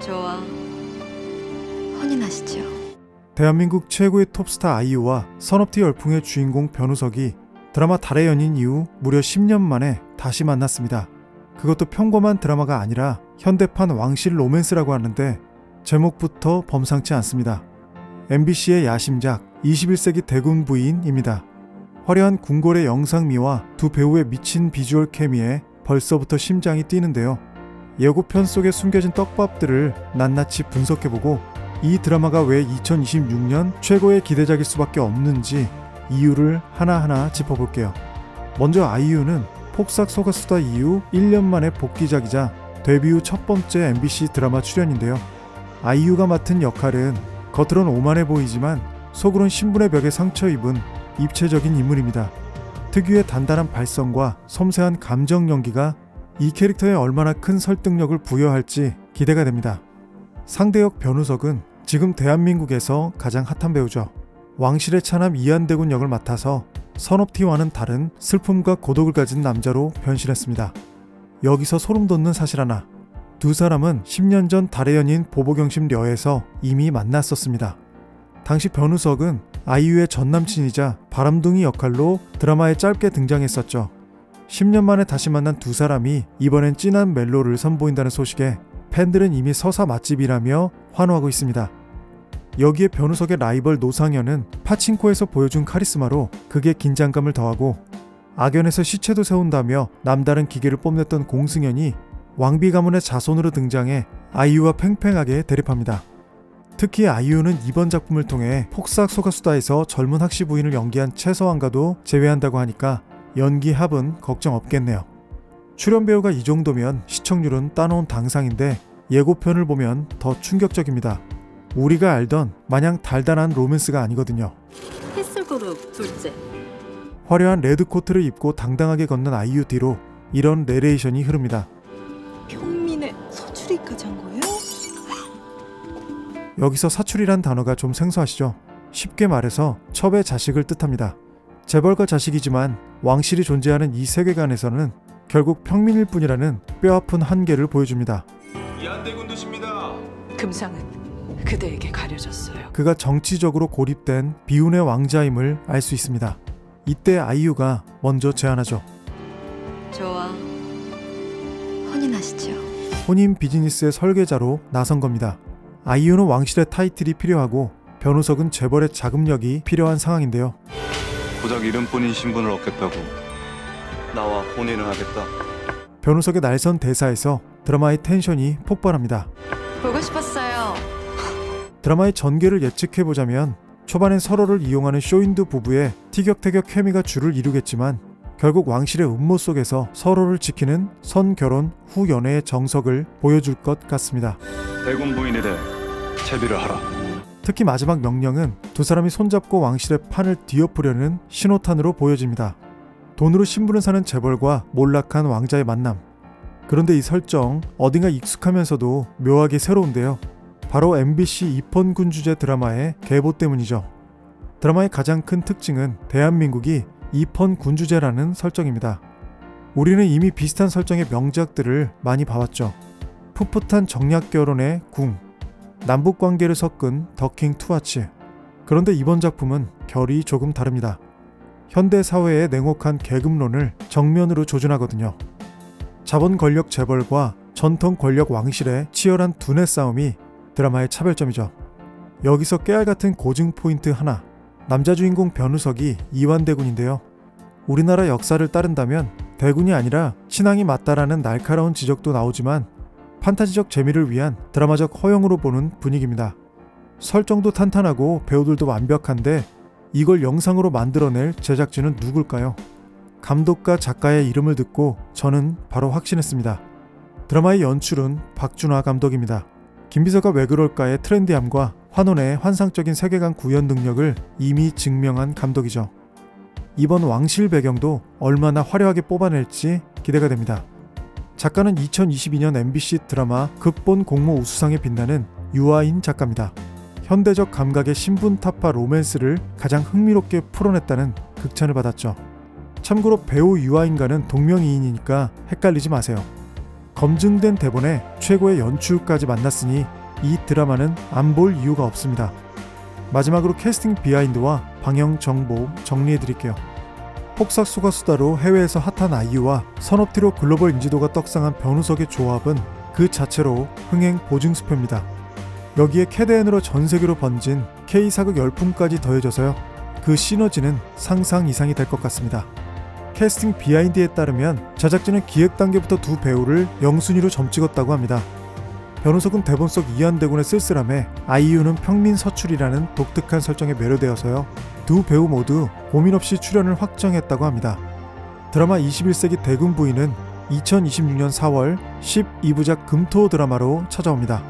좋아. 혼인하시죠. 대한민국 최고의 톱스타 아이유와 선업티 열풍의 주인공 변우석이 드라마 달의 연인 이후 무려 10년 만에 다시 만났습니다. 그것도 평범한 드라마가 아니라 현대판 왕실 로맨스라고 하는데 제목부터 범상치 않습니다. MBC의 야심작 21세기 대군 부인입니다. 화려한 궁궐의 영상미와 두 배우의 미친 비주얼 케미에 벌써부터 심장이 뛰는데요. 예고편 속에 숨겨진 떡밥들을 낱낱이 분석해보고 이 드라마가 왜 2026년 최고의 기대작일 수밖에 없는지 이유를 하나하나 짚어볼게요. 먼저 아이유는 폭삭 속았수다 이후 1년 만에 복귀작이자 데뷔 후 첫 번째 MBC 드라마 출연인데요. 아이유가 맡은 역할은 겉으론 오만해 보이지만 속으론 신분의 벽에 상처 입은 입체적인 인물입니다. 특유의 단단한 발성과 섬세한 감정 연기가 이 캐릭터에 얼마나 큰 설득력을 부여할지 기대가 됩니다. 상대역 변우석은 지금 대한민국에서 가장 핫한 배우죠. 왕실의 차남 이한대군 역을 맡아서 선업티와는 다른 슬픔과 고독을 가진 남자로 변신했습니다. 여기서 소름 돋는 사실 하나. 두 사람은 10년 전 달의 연인 보보경심 려에서 이미 만났었습니다. 당시 변우석은 아이유의 전남친이자 바람둥이 역할로 드라마에 짧게 등장했었죠. 10년 만에 다시 만난 두 사람이 이번엔 진한 멜로를 선보인다는 소식에 팬들은 이미 서사 맛집이라며 환호하고 있습니다. 여기에 변우석의 라이벌 노상현은 파친코에서 보여준 카리스마로 극의 긴장감을 더하고 악연에서 시체도 세운다며 남다른 기계를 뽐냈던 공승현이 왕비 가문의 자손으로 등장해 아이유와 팽팽하게 대립합니다. 특히 아이유는 이번 작품을 통해 폭삭 속았수다에서 젊은 학시 부인을 연기한 최서왕과도 제외한다고 하니까 연기 합은 걱정 없겠네요. 출연 배우가 이 정도면 시청률은 따놓은 당상인데 예고편을 보면 더 충격적입니다. 우리가 알던 마냥 달달한 로맨스가 아니거든요. 햇술그룹 둘째. 화려한 레드코트를 입고 당당하게 걷는 아이유 뒤로 이런 내레이션이 흐릅니다. 평민의 서출이까지 한 거예요? 여기서 사출이란 단어가 좀 생소하시죠? 쉽게 말해서 첩의 자식을 뜻합니다. 재벌과 자식이지만 왕실이 존재하는 이 세계관에서는 결국 평민일 뿐이라는 뼈아픈 한계를 보여줍니다. 이한대군도 십니다. 금상은 그대에게 가려졌어요. 그가 정치적으로 고립된 비운의 왕자임을 알 수 있습니다. 이때 아이유가 먼저 제안하죠. 좋아. 혼인하시죠. 혼인 비즈니스의 설계자로 나선 겁니다. 아이유는 왕실의 타이틀이 필요하고 변우석은 재벌의 자금력이 필요한 상황인데요. 고작 이름뿐인 신분을 얻겠다고 나와 혼인을 하겠다. 변우석의 날선 대사에서 드라마의 텐션이 폭발합니다. 보고 싶었어요. 드라마의 전개를 예측해보자면 초반엔 서로를 이용하는 쇼윈드 부부의 티격태격 케미가 주를 이루겠지만 결국 왕실의 음모 속에서 서로를 지키는 선 결혼 후 연애의 정석을 보여줄 것 같습니다. 대군 부인이래 채비를 하라. 특히 마지막 명령은 두 사람이 손잡고 왕실의 판을 뒤엎으려는 신호탄으로 보여집니다. 돈으로 신분을 사는 재벌과 몰락한 왕자의 만남. 그런데 이 설정 어딘가 익숙하면서도 묘하게 새로운데요. 바로 MBC 입헌군주제 드라마의 계보 때문이죠. 드라마의 가장 큰 특징은 대한민국이 입헌군주제라는 설정입니다. 우리는 이미 비슷한 설정의 명작들을 많이 봐왔죠. 풋풋한 정략결혼의 궁, 남북관계를 섞은 더킹 투아츠. 그런데 이번 작품은 결이 조금 다릅니다. 현대사회의 냉혹한 계급론을 정면으로 조준하거든요. 자본 권력 재벌과 전통 권력 왕실의 치열한 두뇌 싸움이 드라마의 차별점이죠. 여기서 깨알같은 고증 포인트 하나. 남자 주인공 변우석이 이완대군인데요. 우리나라 역사를 따른다면 대군이 아니라 신앙이 맞다라는 날카로운 지적도 나오지만 판타지적 재미를 위한 드라마적 허용으로 보는 분위기입니다. 설정도 탄탄하고 배우들도 완벽한데 이걸 영상으로 만들어낼 제작진은 누굴까요? 감독과 작가의 이름을 듣고 저는 바로 확신했습니다. 드라마의 연출은 박준화 감독입니다. 김비서가 왜 그럴까의 트렌디함과 환혼의 환상적인 세계관 구현 능력을 이미 증명한 감독이죠. 이번 왕실 배경도 얼마나 화려하게 뽑아낼지 기대가 됩니다. 작가는 2022년 MBC 드라마 극본 공모 우수상에 빛나는 유아인 작가입니다. 현대적 감각의 신분 타파 로맨스를 가장 흥미롭게 풀어냈다는 극찬을 받았죠. 참고로 배우 유아인과는 동명이인이니까 헷갈리지 마세요. 검증된 대본에 최고의 연출까지 만났으니 이 드라마는 안 볼 이유가 없습니다. 마지막으로 캐스팅 비하인드와 방영 정보 정리해드릴게요. 폭삭 소가수다로 해외에서 핫한 아이유와 선업티로 글로벌 인지도가 떡상한 변우석의 조합은 그 자체로 흥행 보증수표입니다. 여기에 캐대엔으로 전세계로 번진 K사극 열풍까지 더해져서요. 그 시너지는 상상 이상이 될 것 같습니다. 캐스팅 비하인드에 따르면 제작진은 기획 단계부터 두 배우를 영순위로 점찍었다고 합니다. 변우석은 대본 속 이한대군의 쓸쓸함에 아이유는 평민 서출이라는 독특한 설정에 매료되어서요. 두 배우 모두 고민 없이 출연을 확정했다고 합니다. 드라마 21세기 대군 부인은 2026년 4월 12부작 금토 드라마로 찾아옵니다.